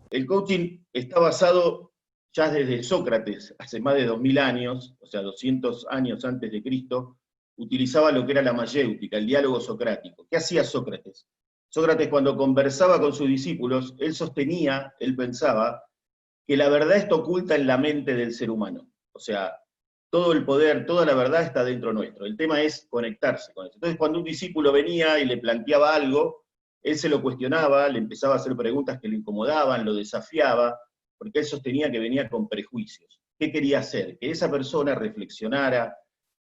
El coaching está basado ya desde Sócrates, hace más de 2000 años, o sea, 200 años antes de Cristo, utilizaba lo que era la mayéutica, el diálogo socrático. ¿Qué hacía Sócrates? Sócrates, cuando conversaba con sus discípulos, él sostenía, él pensaba, que la verdad está oculta en la mente del ser humano. O sea, todo el poder, toda la verdad está dentro nuestro. El tema es conectarse con eso. Entonces, cuando un discípulo venía y le planteaba algo, él se lo cuestionaba, le empezaba a hacer preguntas que le incomodaban, lo desafiaba, porque él sostenía que venía con prejuicios. ¿Qué quería hacer? Que esa persona reflexionara,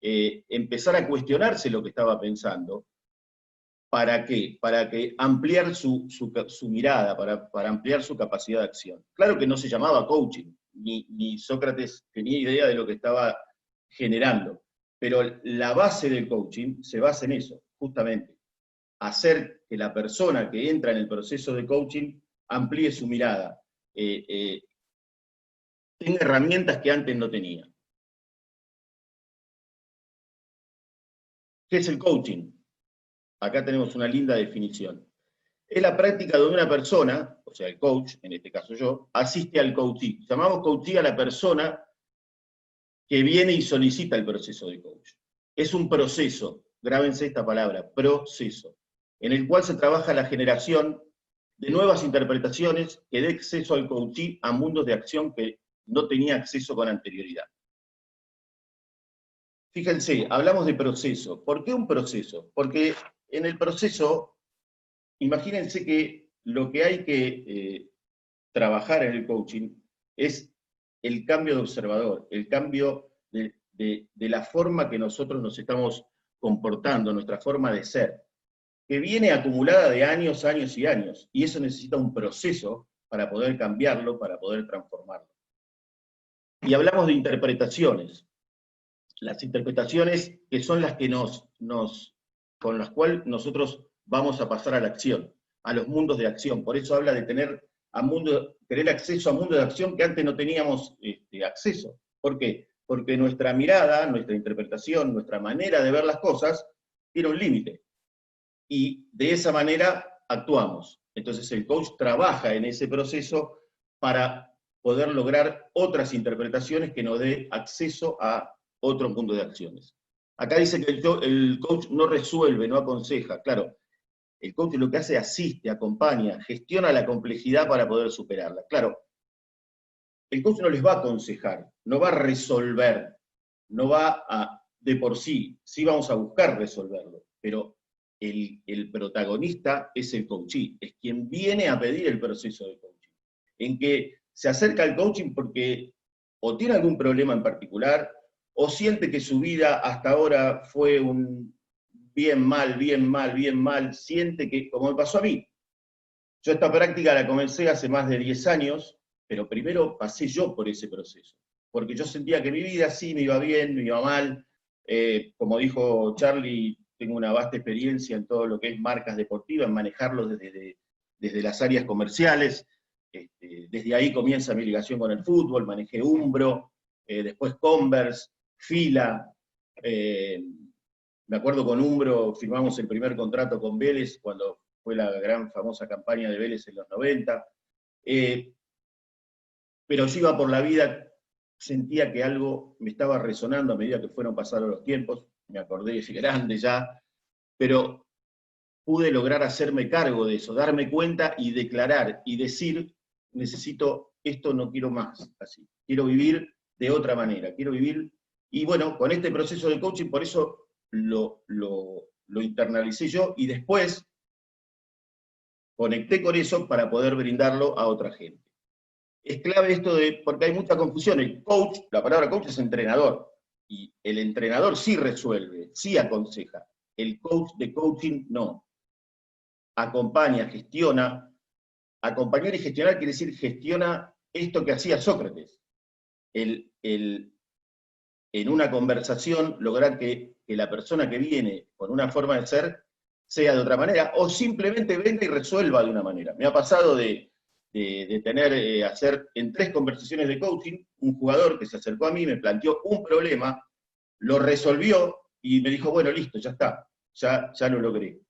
empezara a cuestionarse lo que estaba pensando. ¿Para qué? Para que ampliar su mirada, para ampliar su capacidad de acción. Claro que no se llamaba coaching, ni Sócrates tenía idea de lo que estaba generando, pero la base del coaching se basa en eso, justamente, hacer que la persona que entra en el proceso de coaching amplíe su mirada, tenga herramientas que antes no tenía. ¿Qué es el coaching? Acá tenemos una linda definición. Es la práctica donde una persona, o sea, el coach, en este caso yo, asiste al coachee. Llamamos coachee a la persona que viene y solicita el proceso de coach. Es un proceso, grábense esta palabra, proceso, en el cual se trabaja la generación de nuevas interpretaciones que dé acceso al coachee a mundos de acción que no tenía acceso con anterioridad. Fíjense, hablamos de proceso. ¿Por qué un proceso? Porque en el proceso, imagínense que lo que hay que trabajar en el coaching es el cambio de observador, el cambio de la forma que nosotros nos estamos comportando, nuestra forma de ser, que viene acumulada de años, años y años, y eso necesita un proceso para poder cambiarlo, para poder transformarlo. Y hablamos de interpretaciones. Las interpretaciones que son las que con las cuales nosotros vamos a pasar a la acción, a los mundos de acción. Por eso habla de tener acceso a mundos de acción que antes no teníamos acceso. ¿Por qué? Porque nuestra mirada, nuestra interpretación, nuestra manera de ver las cosas tiene un límite. Y de esa manera actuamos. Entonces el coach trabaja en ese proceso para poder lograr otras interpretaciones que nos dé acceso a otro mundo de acciones. Acá dice que el coach no resuelve, no aconseja. Claro, el coach lo que hace, asiste, acompaña, gestiona la complejidad para poder superarla. Claro, el coach no les va a aconsejar, no va a resolver, no va a, de por sí vamos a buscar resolverlo, pero el protagonista es el coachee, es quien viene a pedir el proceso de coaching, en que se acerca al coaching porque o tiene algún problema en particular, o siente que su vida hasta ahora fue un bien mal, bien mal, bien mal, siente que, como me pasó a mí, yo esta práctica la comencé hace más de 10 años, pero primero pasé yo por ese proceso, porque yo sentía que mi vida sí me iba bien, me iba mal, como dijo Charlie, tengo una vasta experiencia en todo lo que es marcas deportivas, en manejarlo desde las áreas comerciales, desde ahí comienza mi ligación con el fútbol, manejé Umbro, después Converse, Fila, me acuerdo con Umbro firmamos el primer contrato con Vélez cuando fue la gran famosa campaña de Vélez en los 90, pero yo iba por la vida, sentía que algo me estaba resonando a medida que fueron pasando los tiempos, me acordé de grande ya, pero pude lograr hacerme cargo de eso, darme cuenta y declarar y decir, necesito esto, no quiero más así, quiero vivir de otra manera, quiero vivir, y bueno, con este proceso de coaching, por eso lo internalicé yo, y después conecté con eso para poder brindarlo a otra gente. Es clave esto porque hay mucha confusión, el coach, la palabra coach es entrenador, y el entrenador sí resuelve, sí aconseja, el coach de coaching no. Acompaña, gestiona. Acompañar y gestionar quiere decir gestiona esto que hacía Sócrates. En una conversación lograr que la persona que viene con una forma de ser sea de otra manera, o simplemente venga y resuelva de una manera. Me ha pasado de hacer en 3 conversaciones de coaching, un jugador que se acercó a mí, me planteó un problema, lo resolvió y me dijo, bueno, listo, ya está, ya lo logré.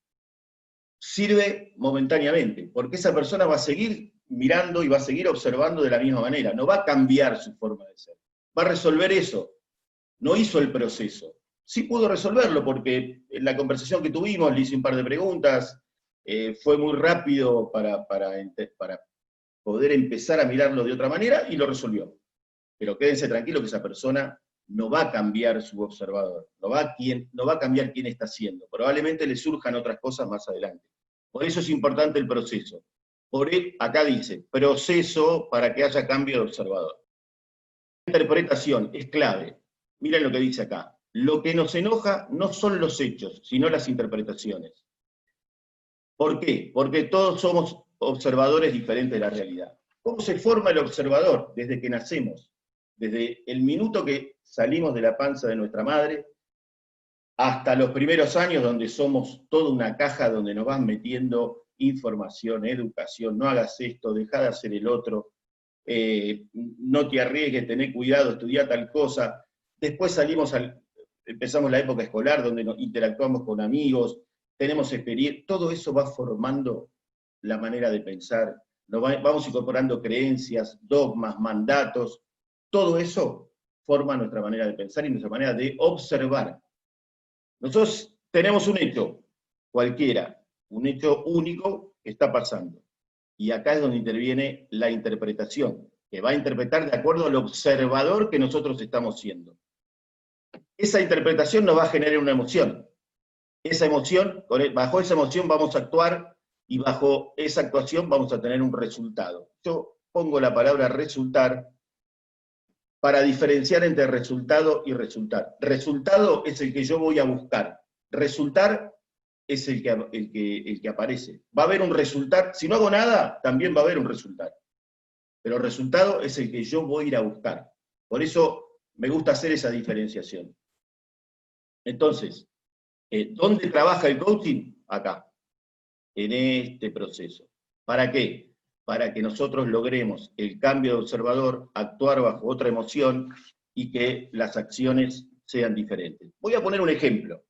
Sirve momentáneamente, porque esa persona va a seguir mirando y va a seguir observando de la misma manera, no va a cambiar su forma de ser. Va a resolver eso. No hizo el proceso. Sí pudo resolverlo porque en la conversación que tuvimos le hice un par de preguntas, fue muy rápido para poder empezar a mirarlo de otra manera y lo resolvió. Pero quédense tranquilos que esa persona no va a cambiar su observador, no va a cambiar quién está haciendo. Probablemente le surjan otras cosas más adelante. Por eso es importante el proceso. Acá dice, proceso para que haya cambio de observador. La interpretación es clave. Miren lo que dice acá. Lo que nos enoja no son los hechos, sino las interpretaciones. ¿Por qué? Porque todos somos observadores diferentes de la realidad. ¿Cómo se forma el observador? Desde que nacemos. Desde el minuto que salimos de la panza de nuestra madre, hasta los primeros años donde somos toda una caja donde nos van metiendo información, educación, no hagas esto, deja de hacer el otro, no te arriesgues, tené cuidado, estudia tal cosa. Después empezamos la época escolar donde interactuamos con amigos, tenemos experiencia, todo eso va formando la manera de pensar, vamos incorporando creencias, dogmas, mandatos, todo eso forma nuestra manera de pensar y nuestra manera de observar. Nosotros tenemos un hecho, cualquiera, un hecho único que está pasando. Y acá es donde interviene la interpretación, que va a interpretar de acuerdo al observador que nosotros estamos siendo. Esa interpretación nos va a generar una emoción. Bajo esa emoción vamos a actuar y bajo esa actuación vamos a tener un resultado. Yo pongo la palabra resultar para diferenciar entre resultado y resultar. Resultado es el que yo voy a buscar. Resultar es el que aparece. Va a haber un resultado. Si no hago nada, también va a haber un resultado. Pero el resultado es el que yo voy a ir a buscar. Por eso me gusta hacer esa diferenciación. Entonces, ¿dónde trabaja el coaching? Acá, en este proceso. ¿Para qué? Para que nosotros logremos el cambio de observador, actuar bajo otra emoción y que las acciones sean diferentes. Voy a poner un ejemplo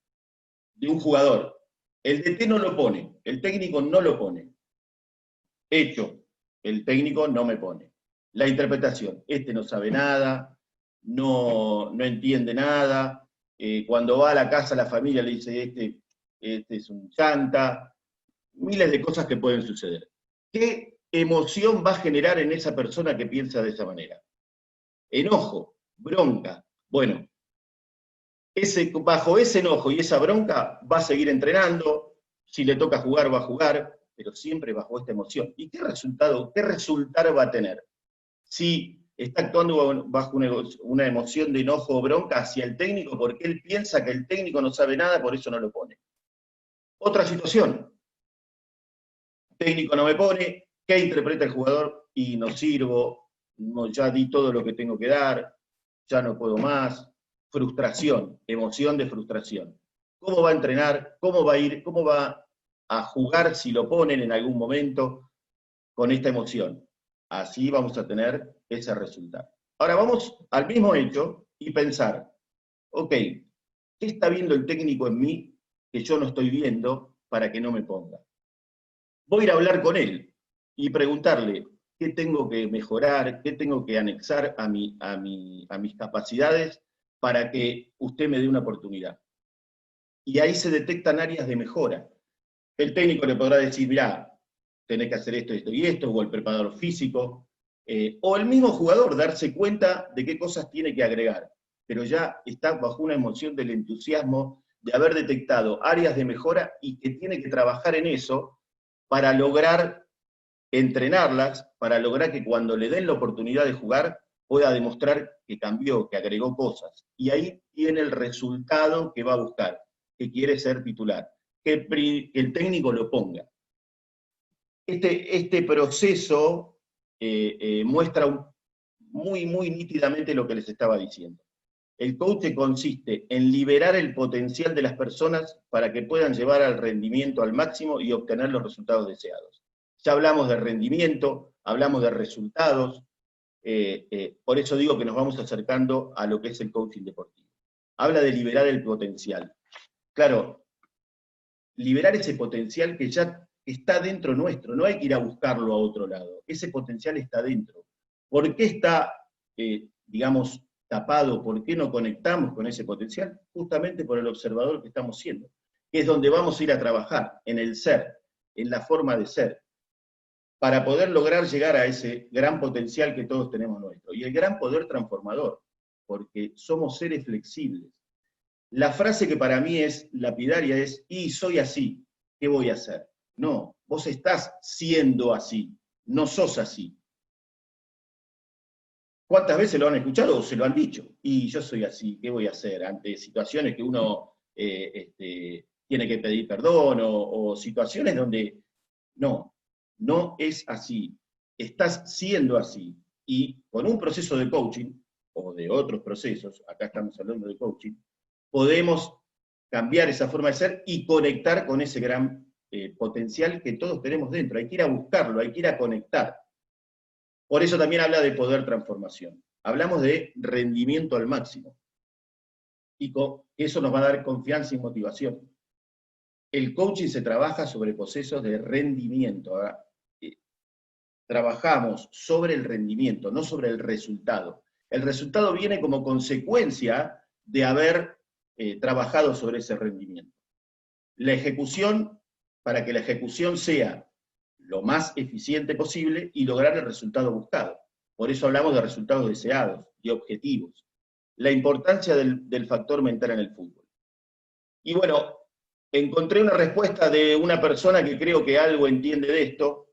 de un jugador. El DT no lo pone, el técnico no lo pone. Hecho, el técnico no me pone. La interpretación, este no sabe nada, no entiende nada, cuando va a la casa la familia le dice, este es un chanta, miles de cosas que pueden suceder. ¿Qué emoción va a generar en esa persona que piensa de esa manera? Enojo, bronca. Bueno, bajo ese enojo y esa bronca va a seguir entrenando, si le toca jugar va a jugar, pero siempre bajo esta emoción. ¿Y qué resultado va a tener? Si está actuando bajo una emoción de enojo o bronca hacia el técnico porque él piensa que el técnico no sabe nada, por eso no lo pone. Otra situación, el técnico no me pone, ¿qué interpreta el jugador? Y no sirvo, ya di todo lo que tengo que dar, ya no puedo más. Frustración, emoción de frustración. ¿Cómo va a entrenar? ¿Cómo va a ir? ¿Cómo va a jugar si lo ponen en algún momento con esta emoción? Así vamos a tener ese resultado. Ahora vamos al mismo hecho y pensar, ok, ¿qué está viendo el técnico en mí que yo no estoy viendo para que no me ponga? Voy a ir a hablar con él y preguntarle qué tengo que mejorar, qué tengo que anexar a mis capacidades para que usted me dé una oportunidad. Y ahí se detectan áreas de mejora. El técnico le podrá decir, mirá, tenés que hacer esto, esto y esto, o el preparador físico, o el mismo jugador darse cuenta de qué cosas tiene que agregar, pero ya está bajo una emoción del entusiasmo de haber detectado áreas de mejora y que tiene que trabajar en eso para lograr entrenarlas, para lograr que cuando le den la oportunidad de jugar, pueda demostrar que cambió, que agregó cosas. Y ahí tiene el resultado que va a buscar, que quiere ser titular, que el técnico lo ponga. Este proceso muestra muy nítidamente lo que les estaba diciendo. El coaching consiste en liberar el potencial de las personas para que puedan llevar al rendimiento al máximo y obtener los resultados deseados. Ya hablamos de rendimiento, hablamos de resultados, por eso digo que nos vamos acercando a lo que es el coaching deportivo. Habla de liberar el potencial. Claro, liberar ese potencial que ya está dentro nuestro, no hay que ir a buscarlo a otro lado, ese potencial está dentro. ¿Por qué está, digamos, tapado? ¿Por qué no conectamos con ese potencial? Justamente por el observador que estamos siendo, que es donde vamos a ir a trabajar, en el ser, en la forma de ser, para poder lograr llegar a ese gran potencial que todos tenemos nuestro, y el gran poder transformador, porque somos seres flexibles. La frase que para mí es lapidaria es, y soy así, ¿qué voy a hacer? No, vos estás siendo así, no sos así. ¿Cuántas veces lo han escuchado o se lo han dicho? Y yo soy así, ¿qué voy a hacer? Ante situaciones que uno tiene que pedir perdón, o situaciones donde no es así. Estás siendo así. Y con un proceso de coaching, o de otros procesos, acá estamos hablando de coaching, podemos cambiar esa forma de ser y conectar con ese gran potencial que todos tenemos dentro. Hay que ir a buscarlo, hay que ir a conectar. Por eso también habla de poder transformación. Hablamos de rendimiento al máximo. Y eso nos va a dar confianza y motivación. El coaching se trabaja sobre procesos de rendimiento. Trabajamos sobre el rendimiento, no sobre el resultado. El resultado viene como consecuencia de haber trabajado sobre ese rendimiento. La ejecución, para que la ejecución sea lo más eficiente posible y lograr el resultado buscado. Por eso hablamos de resultados deseados y objetivos. La importancia del factor mental en el fútbol. Y bueno, encontré una respuesta de una persona que creo que algo entiende de esto,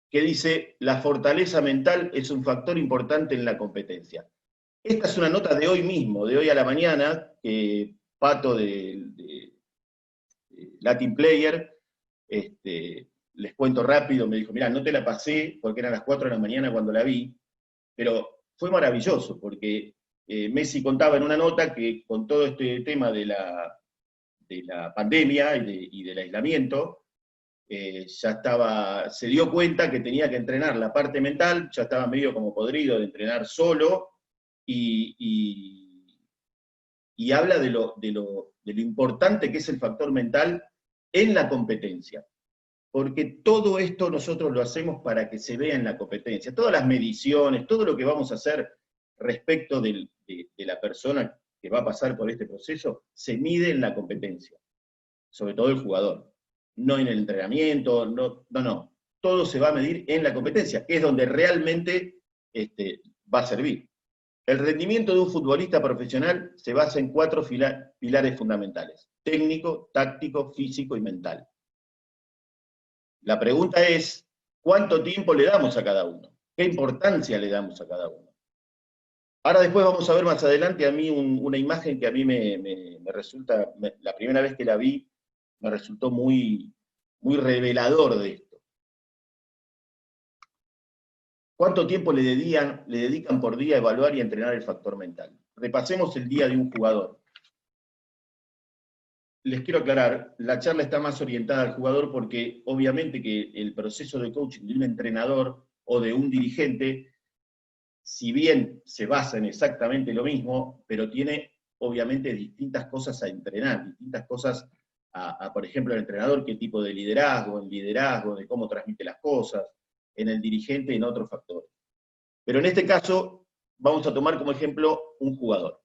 que dice, la fortaleza mental es un factor importante en la competencia. Esta es una nota de hoy mismo, de hoy a la mañana, que Pato de Latin Player, les cuento rápido, me dijo, mirá, no te la pasé porque eran las 4 de la mañana cuando la vi, pero fue maravilloso, porque Messi contaba en una nota que con todo este tema de la pandemia y del aislamiento, se dio cuenta que tenía que entrenar la parte mental, ya estaba medio como podrido de entrenar solo, y habla de lo importante que es el factor mental en la competencia. Porque todo esto nosotros lo hacemos para que se vea en la competencia. Todas las mediciones, todo lo que vamos a hacer respecto de la persona que va a pasar por este proceso, se mide en la competencia. Sobre todo el jugador. No en el entrenamiento, no. Todo se va a medir en la competencia, que es donde realmente va a servir. El rendimiento de un futbolista profesional se basa en 4 pilares fundamentales: técnico, táctico, físico y mental. La pregunta es, ¿cuánto tiempo le damos a cada uno? ¿Qué importancia le damos a cada uno? Ahora después vamos a ver más adelante a mí una imagen que a mí me resulta, la primera vez que la vi, me resultó muy, muy revelador de esto. ¿Cuánto tiempo le dedican por día a evaluar y a entrenar el factor mental? Repasemos el día de un jugador. Les quiero aclarar, la charla está más orientada al jugador porque obviamente que el proceso de coaching de un entrenador o de un dirigente, si bien se basa en exactamente lo mismo, pero tiene obviamente distintas cosas a entrenar, distintas cosas por ejemplo, el entrenador, qué tipo de liderazgo, de cómo transmite las cosas, en el dirigente, en otros factores. Pero en este caso, vamos a tomar como ejemplo un jugador.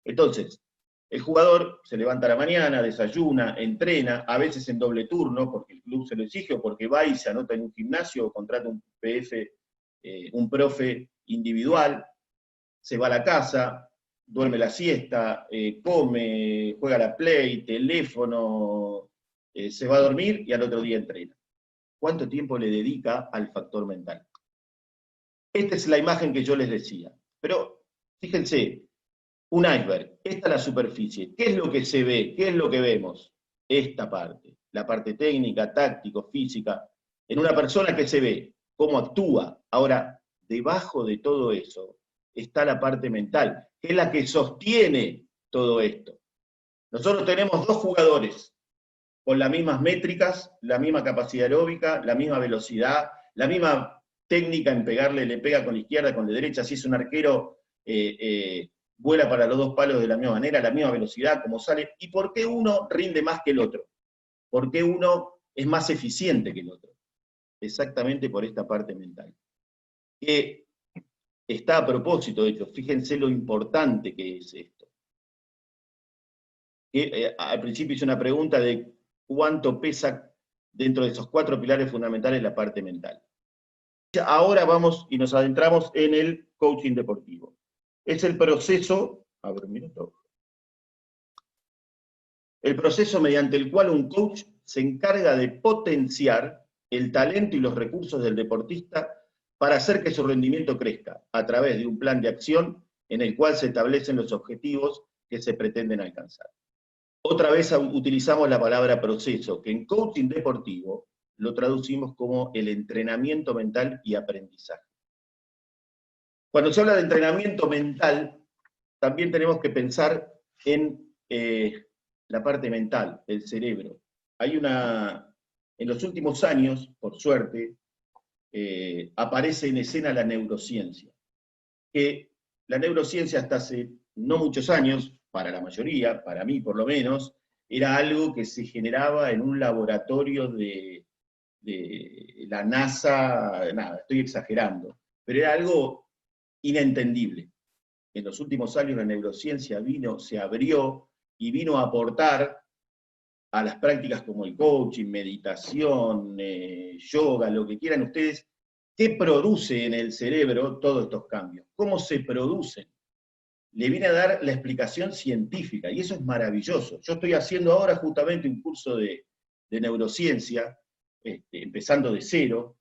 Entonces, el jugador se levanta a la mañana, desayuna, entrena, a veces en doble turno, porque el club se lo exige, o porque va y se anota en un gimnasio, o contrata un PF, un profe individual, se va a la casa, duerme la siesta, come, juega la play, teléfono, se va a dormir y al otro día entrena. ¿Cuánto tiempo le dedica al factor mental? Esta es la imagen que yo les decía. Pero fíjense, un iceberg, esta es la superficie. ¿Qué es lo que se ve? ¿Qué es lo que vemos? Esta parte, la parte técnica, táctico, física, en una persona que se ve, cómo actúa. Ahora, debajo de todo eso está la parte mental, que es la que sostiene todo esto. Nosotros tenemos 2 jugadores con las mismas métricas, la misma capacidad aeróbica, la misma velocidad, la misma técnica en pegarle, le pega con la izquierda, con la derecha, si es un arquero, vuela para los 2 palos de la misma manera, la misma velocidad, como sale. ¿Y por qué uno rinde más que el otro? ¿Por qué uno es más eficiente que el otro, exactamente por esta parte mental. Que está a propósito, de hecho, fíjense lo importante que es esto. Que, al principio hice una pregunta de cuánto pesa dentro de esos 4 pilares fundamentales la parte mental. Ahora vamos y nos adentramos en el coaching deportivo. Es el proceso, a ver un minuto, el proceso mediante el cual un coach se encarga de potenciar el talento y los recursos del deportista para hacer que su rendimiento crezca, a través de un plan de acción en el cual se establecen los objetivos que se pretenden alcanzar. Otra vez utilizamos la palabra proceso, que en coaching deportivo lo traducimos como el entrenamiento mental y aprendizaje. Cuando se habla de entrenamiento mental, también tenemos que pensar en la parte mental, el cerebro. En los últimos años, por suerte, aparece en escena la neurociencia. Que la neurociencia hasta hace no muchos años, para la mayoría, para mí por lo menos, era algo que se generaba en un laboratorio de la NASA, nada, estoy exagerando, pero era algo inentendible. En los últimos años la neurociencia se abrió y vino a aportar a las prácticas como el coaching, meditación, yoga, lo que quieran ustedes, qué produce en el cerebro todos estos cambios, cómo se producen. Le viene a dar la explicación científica, y eso es maravilloso. Yo estoy haciendo ahora justamente un curso de neurociencia, empezando de cero,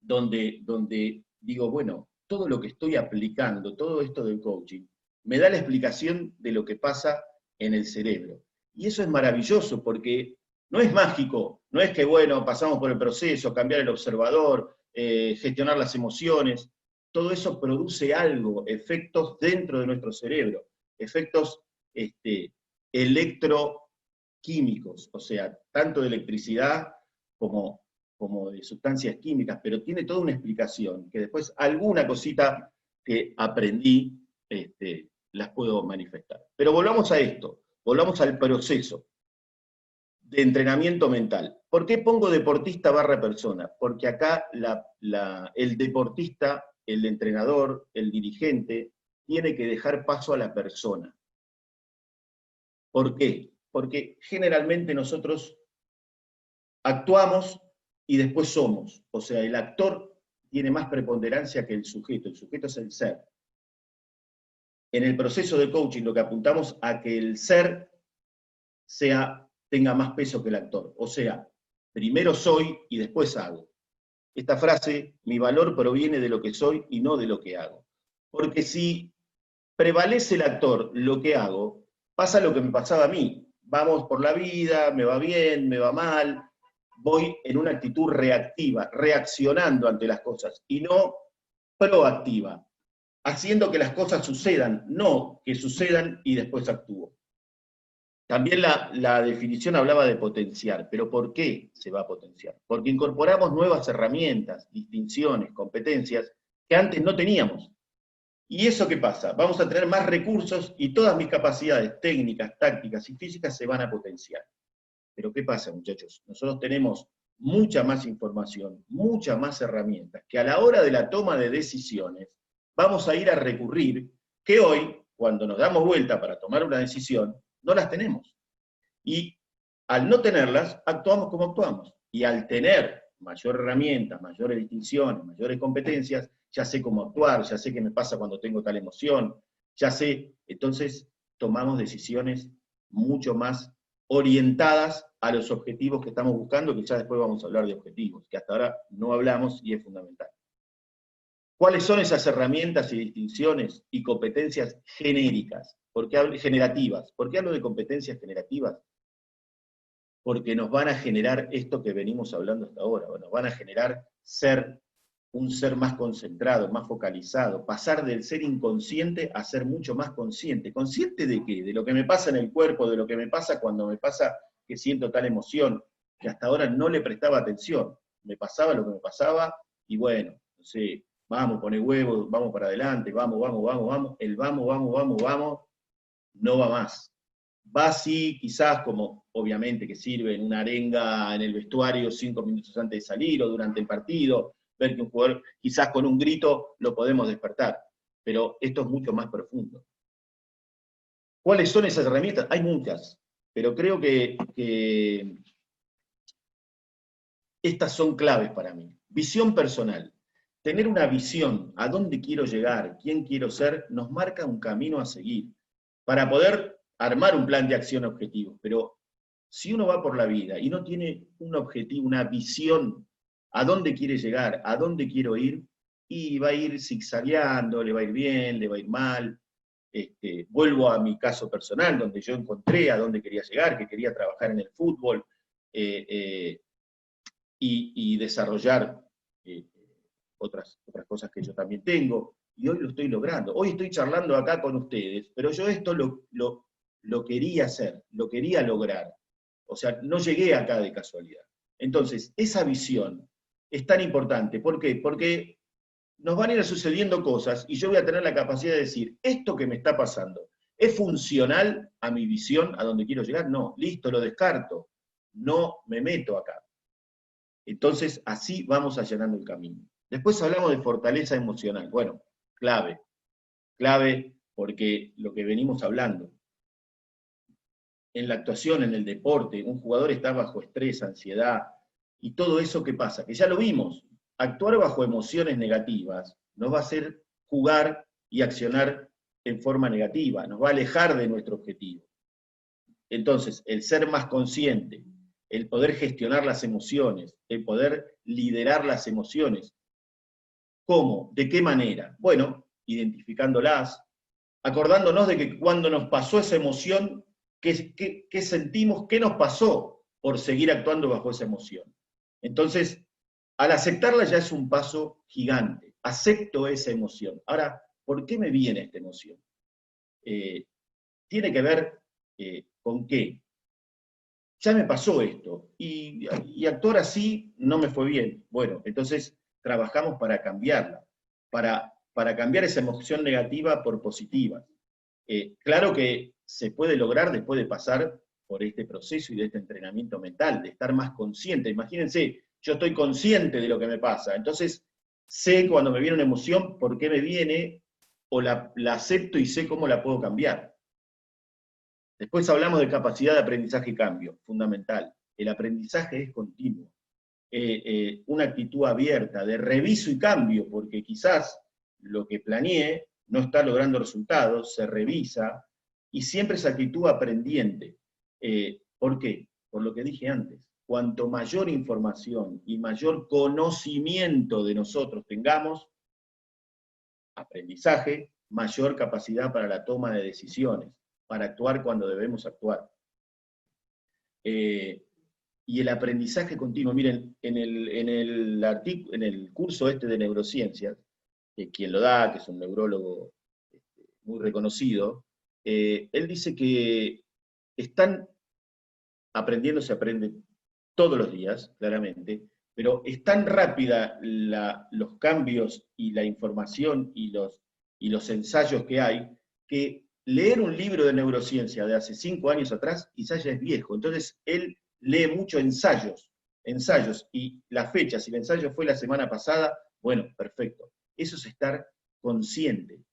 donde digo, bueno, todo lo que estoy aplicando, todo esto del coaching, me da la explicación de lo que pasa en el cerebro. Y eso es maravilloso porque no es mágico, no es que, bueno, pasamos por el proceso, cambiar el observador, gestionar las emociones, todo eso produce algo, efectos dentro de nuestro cerebro, efectos electroquímicos, o sea, tanto de electricidad como de sustancias químicas, pero tiene toda una explicación, que después alguna cosita que aprendí las puedo manifestar. Pero volvamos a esto, volvamos al proceso de entrenamiento mental. ¿Por qué pongo deportista / persona? Porque acá el deportista, el entrenador, el dirigente, tiene que dejar paso a la persona. ¿Por qué? Porque generalmente nosotros actuamos y después somos. O sea, el actor tiene más preponderancia que el sujeto es el ser. En el proceso de coaching lo que apuntamos a que el ser tenga más peso que el actor. O sea, primero soy y después hago. Esta frase, mi valor proviene de lo que soy y no de lo que hago. Porque si prevalece el actor, lo que hago, pasa lo que me pasaba a mí. Vamos por la vida, me va bien, me va mal, voy en una actitud reactiva, reaccionando ante las cosas, y no proactiva, haciendo que las cosas sucedan, no que sucedan y después actúo. También la definición hablaba de potenciar, pero ¿por qué se va a potenciar? Porque incorporamos nuevas herramientas, distinciones, competencias que antes no teníamos. ¿Y eso qué pasa? Vamos a tener más recursos y todas mis capacidades técnicas, tácticas y físicas se van a potenciar. Pero ¿qué pasa, muchachos? Nosotros tenemos mucha más información, muchas más herramientas, que a la hora de la toma de decisiones vamos a ir a recurrir, que hoy, cuando nos damos vuelta para tomar una decisión, no las tenemos. Y al no tenerlas, actuamos como actuamos. Y al tener mayor herramienta, mayores distinciones, mayores competencias, ya sé cómo actuar, ya sé qué me pasa cuando tengo tal emoción, ya sé, entonces tomamos decisiones mucho más orientadas a los objetivos que estamos buscando, que ya después vamos a hablar de objetivos, que hasta ahora no hablamos y es fundamental. ¿Cuáles son esas herramientas y distinciones y competencias genéricas? Generativas. ¿Por qué hablo de competencias generativas? Porque nos van a generar esto que venimos hablando hasta ahora, nos van a generar un ser más concentrado, más focalizado, pasar del ser inconsciente a ser mucho más consciente. ¿Consciente de qué? De lo que me pasa en el cuerpo, de lo que me pasa cuando me pasa que siento tal emoción, que hasta ahora no le prestaba atención. Me pasaba lo que me pasaba, y bueno, no sé, vamos, poné huevos, vamos para adelante, vamos, el vamos, no va más. va así, quizás como, obviamente, que sirve en una arenga en el vestuario 5 minutos antes de salir o durante el partido, ver que un jugador, quizás con un grito, lo podemos despertar. Pero esto es mucho más profundo. ¿Cuáles son esas herramientas? Hay muchas, pero creo que estas son claves para mí. Visión personal. Tener una visión, a dónde quiero llegar, quién quiero ser, nos marca un camino a seguir para poder armar un plan de acción objetivo. Pero si uno va por la vida y no tiene un objetivo, una visión, a dónde quiere llegar, a dónde quiero ir, y va a ir zigzagueando, le va a ir bien, le va a ir mal. Vuelvo a mi caso personal, donde yo encontré a dónde quería llegar, que quería trabajar en el fútbol, y desarrollar otras cosas que yo también tengo, y hoy lo estoy logrando. Hoy estoy charlando acá con ustedes, pero yo esto lo quería hacer, lo quería lograr. O sea, no llegué acá de casualidad. Entonces, esa visión es tan importante. ¿Por qué? Porque nos van a ir sucediendo cosas y yo voy a tener la capacidad de decir, esto que me está pasando, ¿es funcional a mi visión, a donde quiero llegar? No, listo, lo descarto. No me meto acá. Entonces, así vamos allanando el camino. Después hablamos de fortaleza emocional. Bueno, clave porque lo que venimos hablando, en la actuación, en el deporte, un jugador está bajo estrés, ansiedad, y todo eso que pasa, que ya lo vimos, actuar bajo emociones negativas nos va a hacer jugar y accionar en forma negativa, nos va a alejar de nuestro objetivo. Entonces, el ser más consciente, el poder gestionar las emociones, el poder liderar las emociones. ¿Cómo? ¿De qué manera? Bueno, identificándolas, acordándonos de que cuando nos pasó esa emoción, ¿qué sentimos? ¿Qué nos pasó por seguir actuando bajo esa emoción? Entonces, al aceptarla ya es un paso gigante. Acepto esa emoción. Ahora, ¿por qué me viene esta emoción? Tiene que ver con qué. Ya me pasó esto, y actuar así no me fue bien. Bueno, entonces trabajamos para cambiarla, para cambiar esa emoción negativa por positiva. Claro que se puede lograr después de pasar por este proceso y de este entrenamiento mental, de estar más consciente. Imagínense, yo estoy consciente de lo que me pasa, entonces sé cuando me viene una emoción por qué me viene, o la acepto y sé cómo la puedo cambiar. Después hablamos de capacidad de aprendizaje y cambio, fundamental. El aprendizaje es continuo. Una actitud abierta, de reviso y cambio, porque quizás lo que planeé no está logrando resultados, se revisa, y siempre esa actitud aprendiente. ¿Por qué? Por lo que dije antes. Cuanto mayor información y mayor conocimiento de nosotros tengamos, aprendizaje, mayor capacidad para la toma de decisiones, para actuar cuando debemos actuar. Y el aprendizaje continuo, miren, en el curso este de neurociencias, quien lo da, que es un neurólogo muy reconocido, él dice que están aprendiendo, se aprende todos los días, claramente, pero es tan rápida los cambios y la información y los ensayos que hay, que leer un libro de neurociencia de hace 5 años atrás quizás ya es viejo. Entonces él lee mucho ensayos, y la fecha, si el ensayo fue la semana pasada, bueno, perfecto. Eso es estar consciente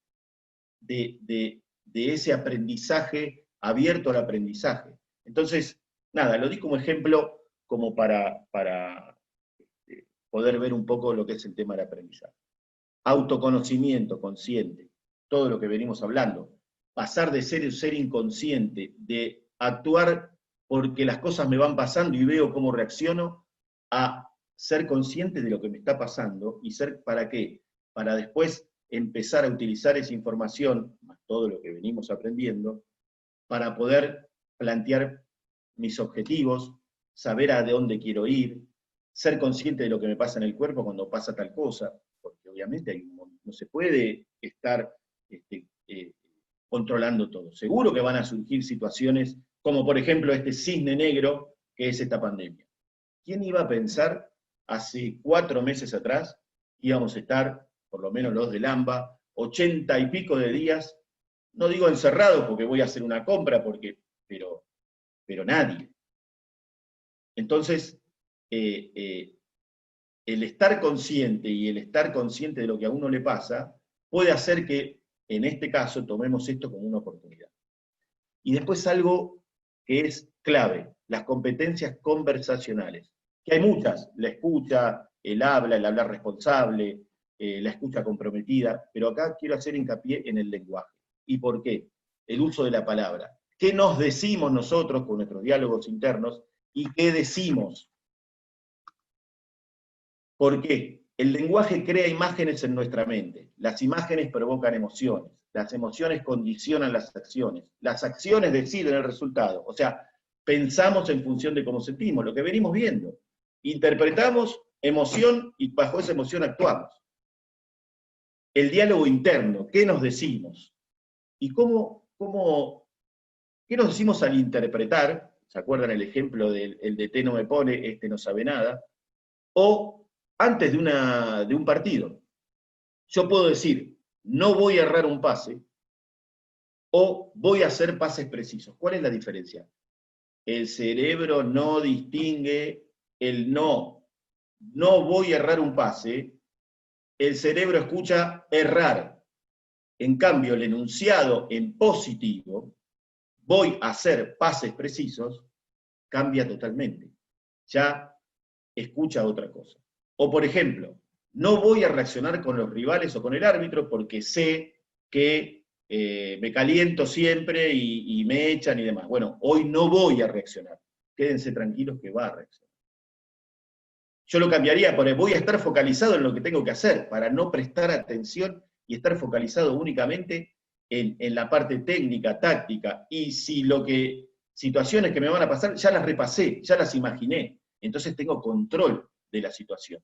de ese aprendizaje, abierto al aprendizaje. Entonces, nada, lo di como ejemplo como para poder ver un poco lo que es el tema del aprendizaje. Autoconocimiento consciente, todo lo que venimos hablando. Pasar de ser un ser inconsciente, de actuar porque las cosas me van pasando y veo cómo reacciono, a ser consciente de lo que me está pasando, y ser, ¿para qué? Para después empezar a utilizar esa información, más todo lo que venimos aprendiendo, para poder plantear mis objetivos, saber a dónde quiero ir, ser consciente de lo que me pasa en el cuerpo cuando pasa tal cosa, porque obviamente no se puede estar controlando todo. Seguro que van a surgir situaciones como por ejemplo este cisne negro que es esta pandemia. ¿Quién iba a pensar hace 4 meses atrás íbamos a estar, por lo menos los del AMBA, 80 y pico de días, no digo encerrados porque voy a hacer una compra, porque pero nadie. Entonces, el estar consciente y el estar consciente de lo que a uno le pasa puede hacer que, en este caso, tomemos esto como una oportunidad. Y después algo que es clave, las competencias conversacionales, que hay muchas, la escucha, el hablar responsable, la escucha comprometida, pero acá quiero hacer hincapié en el lenguaje. ¿Y por qué? El uso de la palabra. ¿Qué nos decimos nosotros con nuestros diálogos internos y qué decimos? ¿Por qué? El lenguaje crea imágenes en nuestra mente, las imágenes provocan emociones, las emociones condicionan las acciones deciden el resultado, o sea, pensamos en función de cómo sentimos, lo que venimos viendo, interpretamos emoción y bajo esa emoción actuamos. El diálogo interno, ¿qué nos decimos? ¿Y qué nos decimos al interpretar? ¿Se acuerdan el ejemplo del el de té no me pone, este no sabe nada? O antes de un partido. Yo puedo decir, no voy a errar un pase, o voy a hacer pases precisos. ¿Cuál es la diferencia? El cerebro no distingue el no voy a errar un pase, el cerebro escucha errar. En cambio, el enunciado en positivo, voy a hacer pases precisos, cambia totalmente. Ya escucha otra cosa. O por ejemplo, no voy a reaccionar con los rivales o con el árbitro porque sé que me caliento siempre y me echan y demás. Bueno, hoy no voy a reaccionar. Quédense tranquilos que va a reaccionar. Yo lo cambiaría por voy a estar focalizado en lo que tengo que hacer para no prestar atención y estar focalizado únicamente en la parte técnica, táctica, y si situaciones que me van a pasar, ya las repasé, ya las imaginé, entonces tengo control de la situación.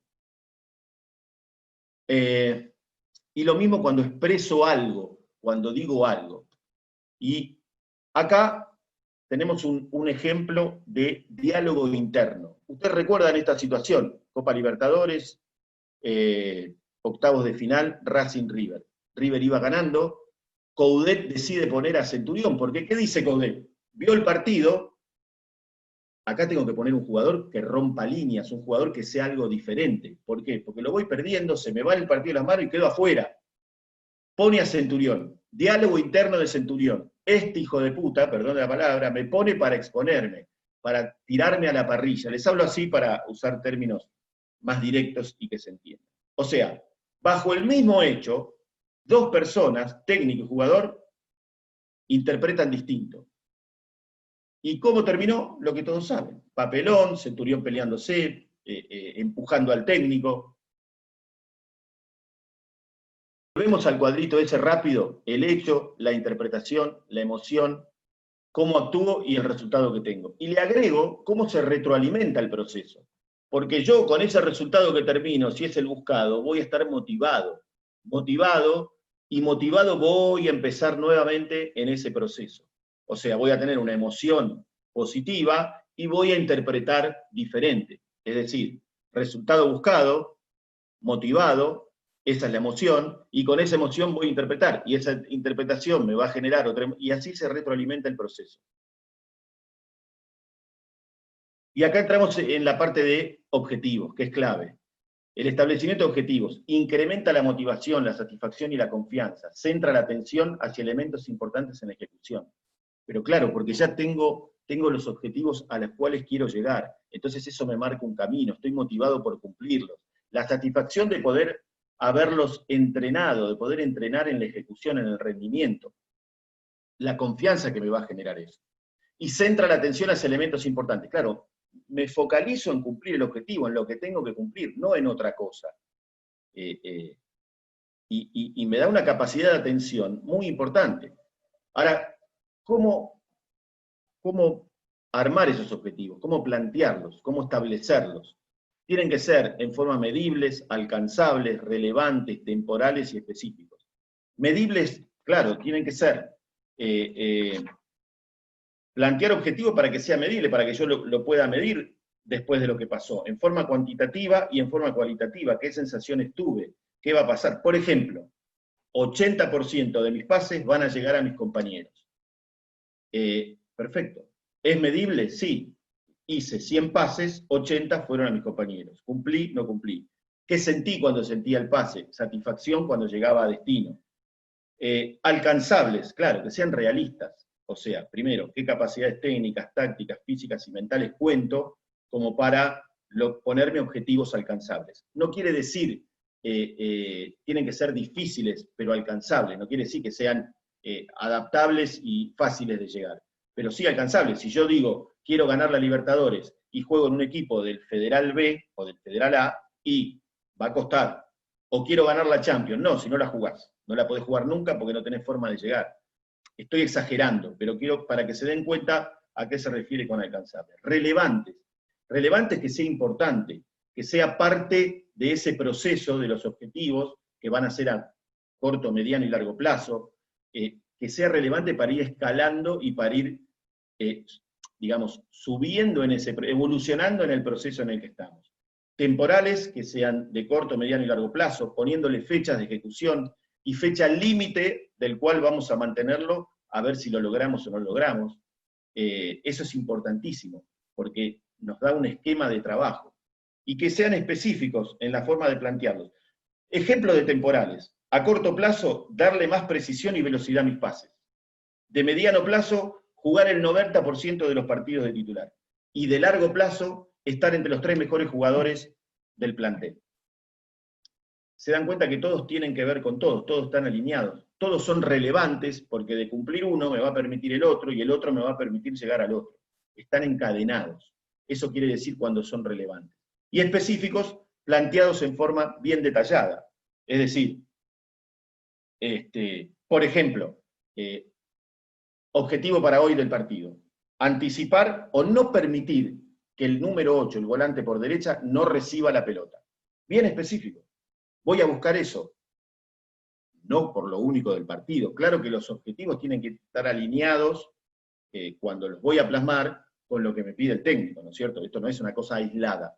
Y lo mismo cuando expreso algo, cuando digo algo. Y acá tenemos un ejemplo de diálogo interno. Ustedes recuerdan esta situación, Copa Libertadores, octavos de final, Racing River. River iba ganando, Coudet decide poner a Centurión, porque ¿qué dice Coudet? Vio el partido, acá tengo que poner un jugador que rompa líneas, un jugador que sea algo diferente. ¿Por qué? Porque lo voy perdiendo, se me va el partido de las manos y quedo afuera. Pone a Centurión, diálogo interno de Centurión. Este hijo de puta, perdón la palabra, me pone para exponerme, para tirarme a la parrilla. Les hablo así para usar términos más directos y que se entiendan. O sea, bajo el mismo hecho, dos personas, técnico y jugador, interpretan distinto. ¿Y cómo terminó? Lo que todos saben. Papelón, Centurión peleándose, empujando al técnico. Volvemos al cuadrito ese rápido, el hecho, la interpretación, la emoción, cómo actúo y el resultado que tengo. Y le agrego cómo se retroalimenta el proceso. Porque yo con ese resultado que termino, si es el buscado, voy a estar motivado. Motivado voy a empezar nuevamente en ese proceso. O sea, voy a tener una emoción positiva y voy a interpretar diferente. Es decir, resultado buscado, motivado, esa es la emoción, y con esa emoción voy a interpretar, y esa interpretación me va a generar otra, y así se retroalimenta el proceso. Y acá entramos en la parte de objetivos, que es clave. El establecimiento de objetivos incrementa la motivación, la satisfacción y la confianza, centra la atención hacia elementos importantes en la ejecución. Pero claro, porque ya tengo los objetivos a los cuales quiero llegar, entonces eso me marca un camino, estoy motivado por cumplirlos. La satisfacción de poder haberlos entrenado, de poder entrenar en la ejecución, en el rendimiento. La confianza que me va a generar eso. Y centra la atención hacia elementos importantes. Claro, me focalizo en cumplir el objetivo, en lo que tengo que cumplir, no en otra cosa. Y me da una capacidad de atención muy importante. Ahora, ¿cómo armar esos objetivos? ¿Cómo plantearlos? ¿Cómo establecerlos? Tienen que ser en forma medibles, alcanzables, relevantes, temporales y específicos. Medibles, claro, tienen que ser plantear objetivos para que sea medible, para que yo lo pueda medir después de lo que pasó, en forma cuantitativa y en forma cualitativa, qué sensaciones tuve, qué va a pasar. Por ejemplo, 80% de mis pases van a llegar a mis compañeros. Perfecto. ¿Es medible? Sí. Hice 100 pases, 80 fueron a mis compañeros. ¿Cumplí? No cumplí. ¿Qué sentí cuando sentía el pase? Satisfacción cuando llegaba a destino. Alcanzables, claro, que sean realistas. O sea, primero, qué capacidades técnicas, tácticas, físicas y mentales cuento como para ponerme objetivos alcanzables. No quiere decir, tienen que ser difíciles, pero alcanzables. No quiere decir que sean adaptables y fáciles de llegar. Pero sí alcanzables. Si yo digo, quiero ganar la Libertadores y juego en un equipo del Federal B o del Federal A, y va a costar. O quiero ganar la Champions. No, si no la jugás. No la podés jugar nunca porque no tenés forma de llegar. Estoy exagerando, pero quiero para que se den cuenta a qué se refiere con alcanzable. Relevantes. Relevantes que sea importante, que sea parte de ese proceso de los objetivos que van a ser a corto, mediano y largo plazo, que sea relevante para ir escalando y para ir, digamos, subiendo en evolucionando en el proceso en el que estamos. Temporales que sean de corto, mediano y largo plazo, poniéndole fechas de ejecución y fecha límite del cual vamos a mantenerlo a ver si lo logramos o no lo logramos. Eso es importantísimo, porque nos da un esquema de trabajo. Y que sean específicos en la forma de plantearlos. Ejemplo de temporales. A corto plazo, darle más precisión y velocidad a mis pases. De mediano plazo, jugar el 90% de los partidos de titular. Y de largo plazo, estar entre los 3 mejores jugadores del plantel. Se dan cuenta que todos tienen que ver con todos, todos están alineados, todos son relevantes porque de cumplir uno me va a permitir el otro y el otro me va a permitir llegar al otro. Están encadenados. Eso quiere decir cuando son relevantes. Y específicos, planteados en forma bien detallada. Es decir, por ejemplo, objetivo para hoy del partido. Anticipar o no permitir que el número 8, el volante por derecha, no reciba la pelota. Bien específico. Voy a buscar eso. No por lo único del partido. Claro que los objetivos tienen que estar alineados cuando los voy a plasmar con lo que me pide el técnico, ¿no es cierto? Esto no es una cosa aislada.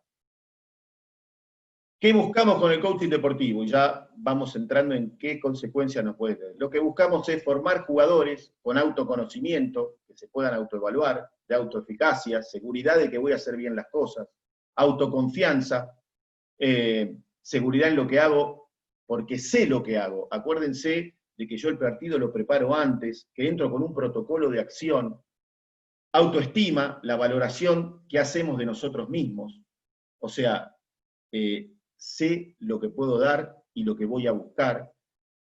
¿Qué buscamos con el coaching deportivo? Y ya vamos entrando en qué consecuencias nos puede tener. Lo que buscamos es formar jugadores con autoconocimiento, que se puedan autoevaluar, de autoeficacia, seguridad de que voy a hacer bien las cosas, autoconfianza, seguridad en lo que hago, porque sé lo que hago. Acuérdense de que yo el partido lo preparo antes, que entro con un protocolo de acción, autoestima, la valoración que hacemos de nosotros mismos. O sea, sé lo que puedo dar y lo que voy a buscar,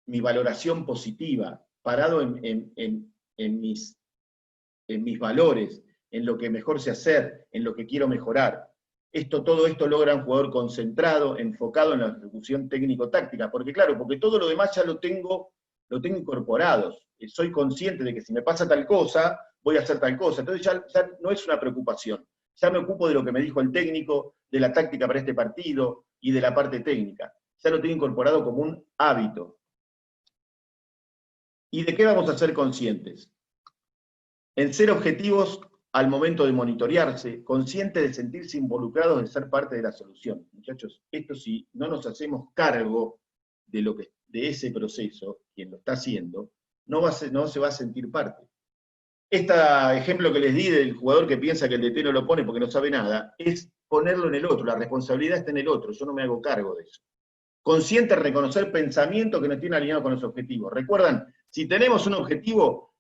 mi valoración positiva, parado en mis valores, en lo que mejor sé hacer, en lo que quiero mejorar. Todo esto logra un jugador concentrado, enfocado en la ejecución técnico-táctica, porque claro, porque todo lo demás ya lo tengo incorporado, soy consciente de que si me pasa tal cosa, voy a hacer tal cosa, entonces ya no es una preocupación, ya me ocupo de lo que me dijo el técnico, de la táctica para este partido y de la parte técnica, ya lo tengo incorporado como un hábito. ¿Y de qué vamos a ser conscientes? En ser objetivos al momento de monitorearse, conscientes de sentirse involucrados de ser parte de la solución. Muchachos, esto si no nos hacemos cargo de ese proceso, quien lo está haciendo, no se va a sentir parte. Este ejemplo que les di del jugador que piensa que el DT no lo pone porque no sabe nada, es ponerlo en el otro, la responsabilidad está en el otro, yo no me hago cargo de eso. Consciente de reconocer pensamientos que no estén alineados con los objetivos. Recuerdan, si tenemos un objetivo,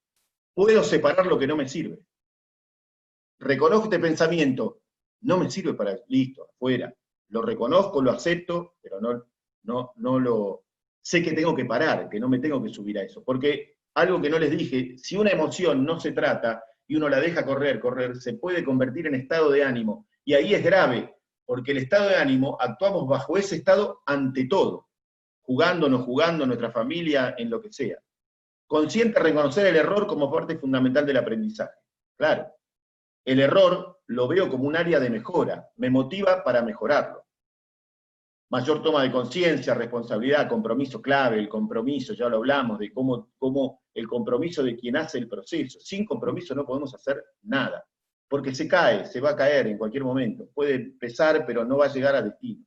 puedo separar lo que no me sirve. Reconozco este pensamiento, no me sirve para, listo, afuera. Lo reconozco, lo acepto, pero no lo... Sé que tengo que parar, que no me tengo que subir a eso. Porque algo que no les dije, si una emoción no se trata y uno la deja correr, se puede convertir en estado de ánimo. Y ahí es grave, porque el estado de ánimo, actuamos bajo ese estado ante todo. Jugando, no jugando, nuestra familia, en lo que sea. Consciente de reconocer el error como parte fundamental del aprendizaje. Claro. El error lo veo como un área de mejora, me motiva para mejorarlo. Mayor toma de conciencia, responsabilidad, compromiso clave, el compromiso, ya lo hablamos, de cómo el compromiso de quien hace el proceso. Sin compromiso no podemos hacer nada, porque se va a caer en cualquier momento. Puede empezar, pero no va a llegar a destino.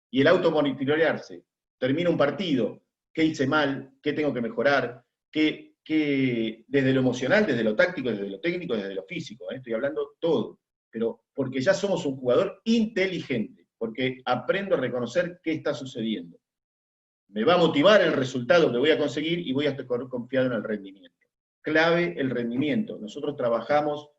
Y el automonitorearse, termina un partido, ¿qué hice mal? ¿Qué tengo que mejorar? ¿Qué que desde lo emocional, desde lo táctico, desde lo técnico, desde lo físico, estoy hablando todo, pero porque ya somos un jugador inteligente, porque aprendo a reconocer qué está sucediendo. Me va a motivar el resultado que voy a conseguir y voy a estar confiado en el rendimiento. Clave el rendimiento. Nosotros trabajamos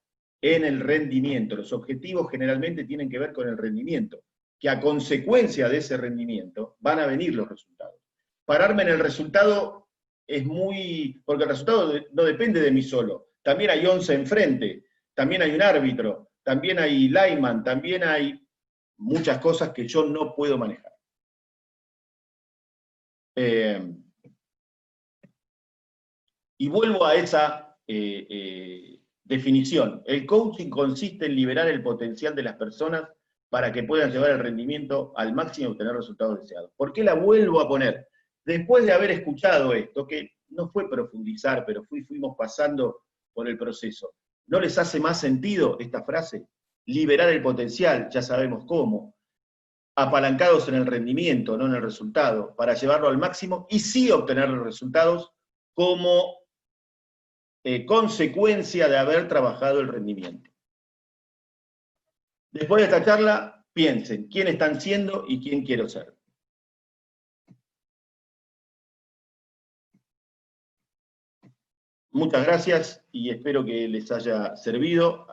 en el rendimiento. Los objetivos generalmente tienen que ver con el rendimiento, que a consecuencia de ese rendimiento van a venir los resultados. Pararme en el resultado es muy... porque el resultado no depende de mí solo. También hay 11 enfrente, también hay un árbitro, también hay lineman, también hay muchas cosas que yo no puedo manejar. Y vuelvo a esa definición. El coaching consiste en liberar el potencial de las personas para que puedan llevar el rendimiento al máximo y obtener resultados deseados. ¿Por qué la vuelvo a poner? Después de haber escuchado esto, que no fue profundizar, pero fuimos pasando por el proceso, ¿no les hace más sentido esta frase? Liberar el potencial, ya sabemos cómo, apalancados en el rendimiento, no en el resultado, para llevarlo al máximo y sí obtener los resultados como consecuencia de haber trabajado el rendimiento. Después de esta charla, piensen quién están siendo y quién quiero ser. Muchas gracias y espero que les haya servido.